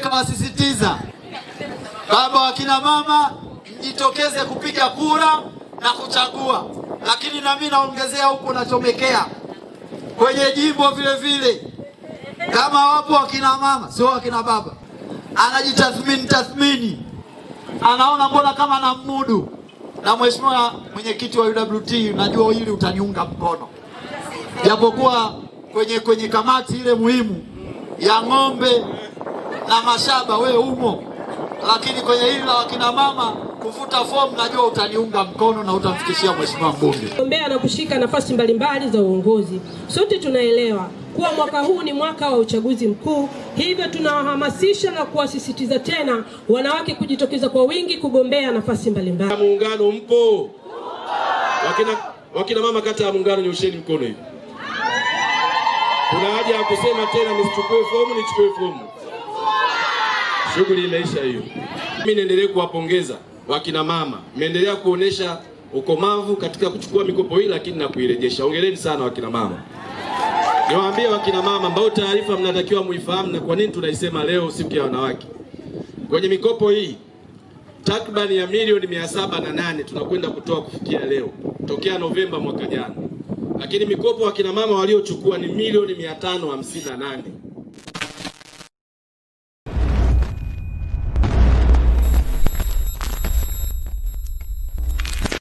Kawasisitiza kwamba wakina mama mjitokeze kupiga kura na kuchagua, lakini na mimi naongezea huko nachomekea kwenye jimbo vile kama wapo wakina mama sio wakina baba, anajitathmini anaona mbona kama na mudu. Na mheshimiwa mwenyekiti wa UWT, najua hili utaniunga mkono, japokuwa kwenye kamati ile muhimu ya ng'ombe na mashamba we umo, lakini kwenye hili la wakina mama kufuta fomu najua utaniunga mkono na utamfikishia mheshimiwa mbunge. Kugombea na kushika nafasi mbalimbali za uongozi. Sote tunaelewa kuwa mwaka huu ni mwaka wa uchaguzi mkuu, hivyo tunawahamasisha na kuwasisitiza tena wanawake kujitokeza kwa wingi kugombea nafasi mbalimbali. Muungano mpo? Wakina mama kata ya Muungano nyosheni mkono hivi. Kuna haja ya kusema tena msichukue fomu, nichukue fomu? Shughuli imeisha hiyo. Mimi niendelee kuwapongeza wakina mama. Mmeendelea kuonesha ukomavu katika kuchukua mikopo hii lakini na kuirejesha. Hongereni sana wakina mama. Niwaambie wakina mama ambao taarifa mnatakiwa muifahamu na kwa nini tunaisema leo siku ya wanawake. Kwenye mikopo hii takriban ya milioni 708 tunakwenda kutoa kufikia leo tokea Novemba mwaka jana. Lakini mikopo wakina mama waliochukua ni milioni 558.